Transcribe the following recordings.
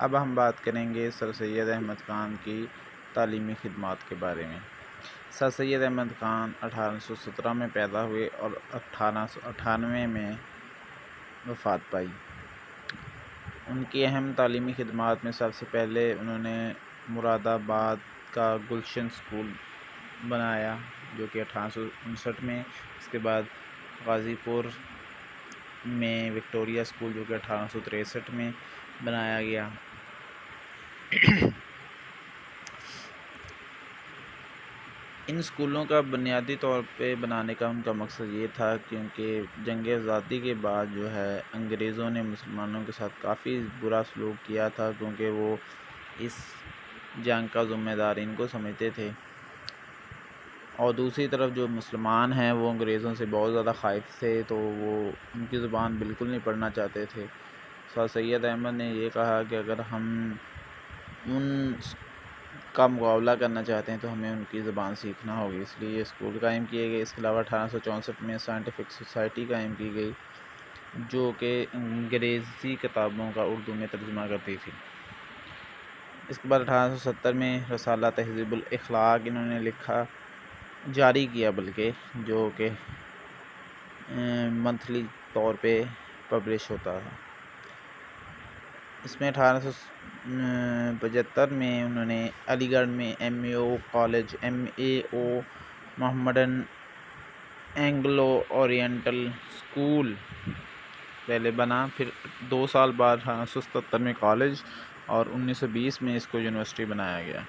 اب ہم بات کریں گے سر سید احمد خان کی تعلیمی خدمات کے بارے میں۔ سر سید احمد خان 1817 میں پیدا ہوئے اور 1898 میں وفات پائی۔ ان کی اہم تعلیمی خدمات میں سب سے پہلے انہوں نے مراد آباد کا گلشن اسکول بنایا جو کہ 1859 میں، اس کے بعد غازی پور میں وکٹوریہ اسکول جو کہ 1863 میں بنایا گیا۔ ان اسکولوں کا بنیادی طور پہ بنانے کا ان کا مقصد یہ تھا کیونکہ جنگ آزادی کے بعد جو ہے انگریزوں نے مسلمانوں کے ساتھ کافی برا سلوک کیا تھا، کیونکہ وہ اس جنگ کا ذمہ دار ان کو سمجھتے تھے، اور دوسری طرف جو مسلمان ہیں وہ انگریزوں سے بہت زیادہ خائف تھے، تو وہ ان کی زبان بالکل نہیں پڑھنا چاہتے تھے۔ سر سید احمد نے یہ کہا کہ اگر ہم ان کا مقابلہ کرنا چاہتے ہیں تو ہمیں ان کی زبان سیکھنا ہوگی، اس لیے یہ اسکول قائم کیے گئے۔ اس کے علاوہ 1864 میں سائنٹیفک سوسائٹی قائم کی گئی جو کہ انگریزی کتابوں کا اردو میں ترجمہ کرتی تھی۔ اس کے بعد 1870 میں رسالہ تہذیب الاخلاق انہوں نے جاری کیا، بلکہ جو کہ منتھلی طور پہ پبلش ہوتا ہے۔ اس میں 1875 میں انہوں نے علی گڑھ میں ایم اے او محمڈن اینگلو اورینٹل اسکول پہلے بنا، پھر 2 سال بعد 1877 میں کالج، اور 1920 میں اس کو یونیورسٹی بنایا گیا۔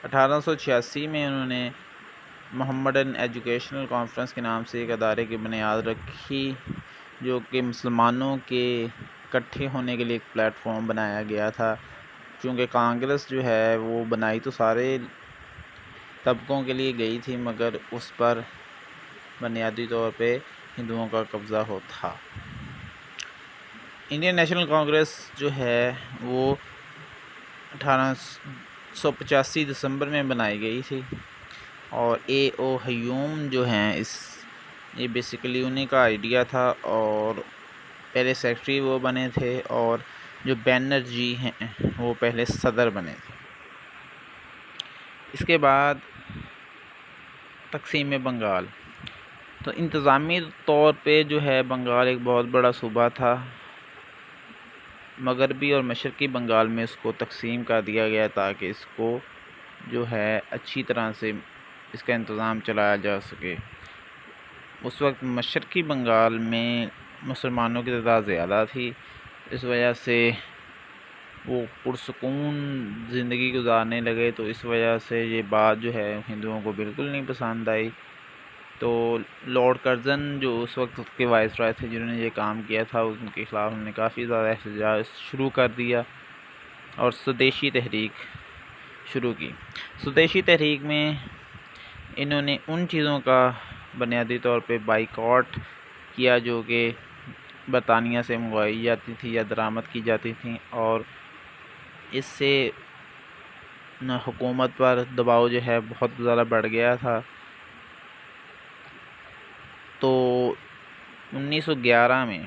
1886 میں انہوں نے محمڈن ایجوکیشنل کانفرنس کے نام سے ایک ادارے کی بنیاد رکھی جو کہ مسلمانوں کے اکٹھے ہونے کے لیے ایک پلیٹ فارم بنایا گیا تھا، چونکہ کانگریس جو ہے وہ بنائی تو سارے طبقوں کے لیے گئی تھی، مگر اس پر بنیادی طور پہ ہندوؤں کا قبضہ تھا۔ انڈین نیشنل کانگریس جو ہے وہ 1885 دسمبر میں بنائی گئی تھی، اور اے او ہیوم جو ہیں یہ بیسیکلی انہیں کا آئیڈیا تھا، اور پہلے سیکرٹری وہ بنے تھے، اور جو بینرجی ہیں وہ پہلے صدر بنے تھے۔ اس کے بعد تقسیم بنگال، تو انتظامی طور پہ جو ہے بنگال ایک بہت بڑا صوبہ تھا۔ مغربی اور مشرقی بنگال میں اس کو تقسیم کر دیا گیا تاکہ اس کو جو ہے اچھی طرح سے اس کا انتظام چلایا جا سکے۔ اس وقت مشرقی بنگال میں مسلمانوں کی تعداد زیادہ تھی، اس وجہ سے وہ پرسکون زندگی گزارنے لگے، تو اس وجہ سے یہ بات جو ہے ہندوؤں کو بالکل نہیں پسند آئی۔ تو لارڈ کرزن جو اس وقت کے وائس رائے تھے جنہوں نے یہ کام کیا تھا، ان کے خلاف انہوں نے کافی زیادہ احتجاج شروع کر دیا اور سودیشی تحریک شروع کی۔ سودیشی تحریک میں انہوں نے ان چیزوں کا بنیادی طور پہ بائیکاٹ کیا جو کہ برطانیہ سے منگوائی جاتی تھی یا درآمد کی جاتی تھیں، اور اس سے حکومت پر دباؤ جو ہے بہت زیادہ بڑھ گیا تھا۔ تو 1911 میں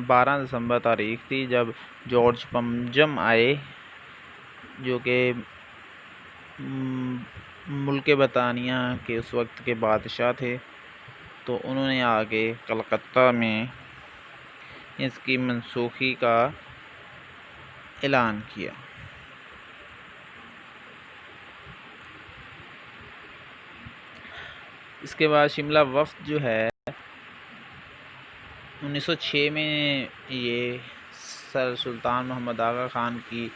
12 دسمبر تاریخ تھی جب جارج پنجم آئے جو کہ ملک برطانیہ کے اس وقت کے بادشاہ تھے، تو انہوں نے آگے کلکتہ میں اس کی منسوخی کا اعلان کیا۔ اس کے بعد شملہ وفد جو ہے 1906 میں یہ سر سلطان محمد آغا خان کی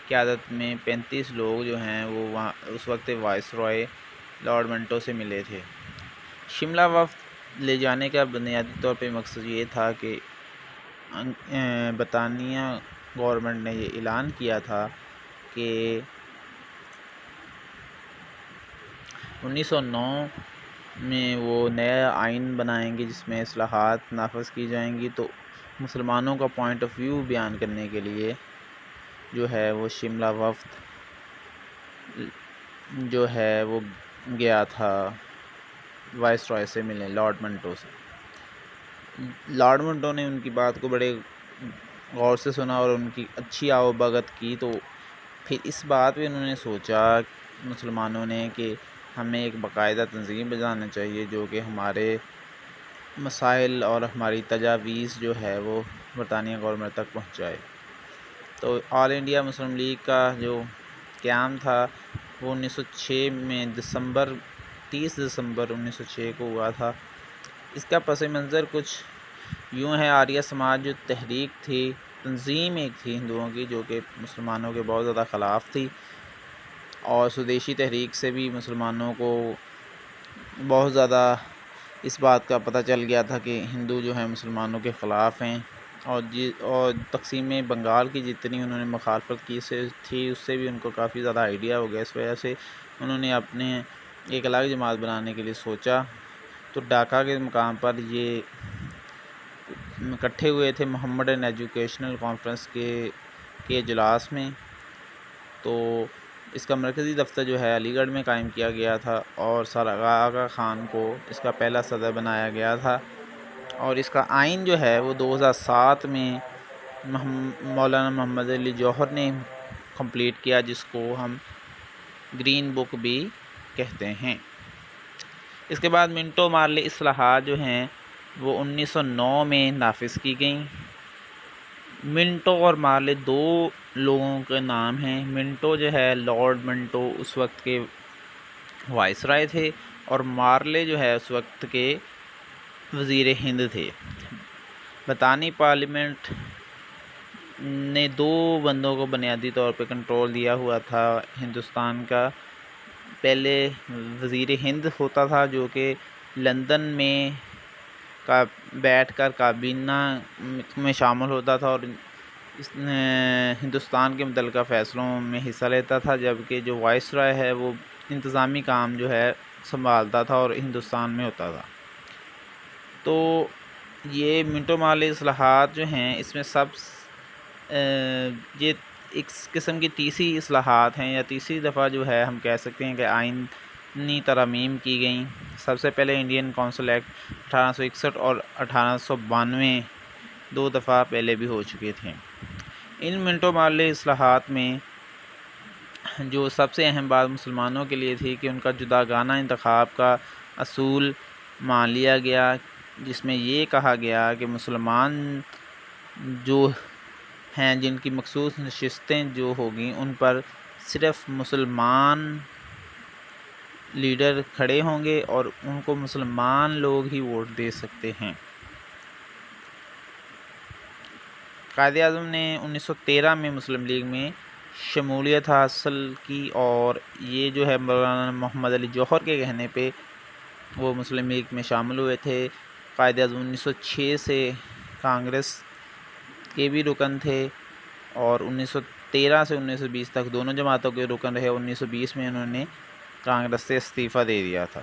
قیادت میں 35 لوگ جو ہیں وہ وہاں اس وقت وائس رائے لارڈ منٹو سے ملے تھے۔ شملہ وفد لے جانے کا بنیادی طور پہ مقصد یہ تھا کہ برطانیہ گورنمنٹ نے یہ اعلان کیا تھا کہ 1909 میں وہ نیا آئین بنائیں گے جس میں اصلاحات نافذ کی جائیں گی، تو مسلمانوں کا پوائنٹ آف ویو بیان کرنے کے لیے جو ہے وہ شملہ وفد جو ہے وہ گیا تھا وائس رائے سے ملنے، لارڈ منٹو سے۔ لارڈ منٹو نے ان کی بات کو بڑے غور سے سنا اور ان کی اچھی آؤ بھگت کی، تو پھر اس بات پہ انہوں نے سوچا مسلمانوں نے کہ ہمیں ایک باقاعدہ تنظیم بنانا چاہیے جو کہ ہمارے مسائل اور ہماری تجاویز جو ہے وہ برطانیہ گورنمنٹ تک پہنچائے۔ تو آل انڈیا مسلم لیگ کا جو قیام تھا وہ 1906 میں 30 دسمبر 1906 کو ہوا تھا۔ اس کا پس منظر کچھ یوں ہے، آریہ سماج جو تحریک تھی، تنظیم ایک تھی ہندوؤں کی جو کہ مسلمانوں کے بہت زیادہ خلاف تھی، اور سودیشی تحریک سے بھی مسلمانوں کو بہت زیادہ اس بات کا پتہ چل گیا تھا کہ ہندو جو ہیں مسلمانوں کے خلاف ہیں، اور تقسیم بنگال کی جتنی انہوں نے مخالفت کی تھی اس سے بھی ان کو کافی زیادہ آئیڈیا ہو گیا۔ اس وجہ سے انہوں نے اپنے ایک الگ جماعت بنانے کے لیے سوچا، تو ڈھاکہ کے مقام پر یہ اکٹھے ہوئے تھے محمدن ایجوکیشنل کانفرنس کے اجلاس میں۔ تو اس کا مرکزی دفتر جو ہے علی گڑھ میں قائم کیا گیا تھا، اور سر آغا خان کو اس کا پہلا صدر بنایا گیا تھا، اور اس کا آئین جو ہے وہ 2007 میں مولانا محمد علی جوہر نے کمپلیٹ کیا، جس کو ہم گرین بک بھی کہتے ہیں۔ اس کے بعد منٹو مارلے اصلاحات جو ہیں وہ 1909 میں نافذ کی گئیں۔ منٹو اور مارلے دو لوگوں کے نام ہیں۔ منٹو جو ہے لارڈ منٹو اس وقت کے وائس رائے تھے، اور مارلے جو ہے اس وقت کے وزیر ہند تھے۔ برطانوی پارلیمنٹ نے دو بندوں کو بنیادی طور پہ کنٹرول دیا ہوا تھا ہندوستان کا۔ پہلے وزیر ہند ہوتا تھا جو کہ لندن میں بیٹھ کر کابینہ میں شامل ہوتا تھا اور ہندوستان کے متعلقہ فیصلوں میں حصہ لیتا تھا، جبکہ جو وائس رائے ہے وہ انتظامی کام جو ہے سنبھالتا تھا اور ہندوستان میں ہوتا تھا۔ تو یہ منٹو مارلے اصلاحات جو ہیں اس میں یہ ایک قسم کی تیسری اصلاحات ہیں، یا تیسری دفعہ جو ہے ہم کہہ سکتے ہیں کہ آئینی ترامیم کی گئیں۔ سب سے پہلے انڈین کونسل ایکٹ 1861 اور 1892 دو دفعہ پہلے بھی ہو چکے تھے۔ ان منٹو مارلے اصلاحات میں جو سب سے اہم بات مسلمانوں کے لیے تھی کہ ان کا جداگانہ انتخاب کا اصول مان لیا گیا، جس میں یہ کہا گیا کہ مسلمان جو ہیں جن کی مخصوص نشستیں جو ہوگی ان پر صرف مسلمان لیڈر کھڑے ہوں گے اور ان کو مسلمان لوگ ہی ووٹ دے سکتے ہیں۔ قائد اعظم نے 1913 میں مسلم لیگ میں شمولیت حاصل کی، اور یہ جو ہے مولانا محمد علی جوہر کے کہنے پہ وہ مسلم لیگ میں شامل ہوئے تھے۔ قائد اعظم 1906 سے کانگریس کے بھی رکن تھے، اور 1913 سے 1920 تک دونوں جماعتوں کے رکن رہے۔ 1920 میں انہوں نے کانگریس سے استعفیٰ دے دیا تھا۔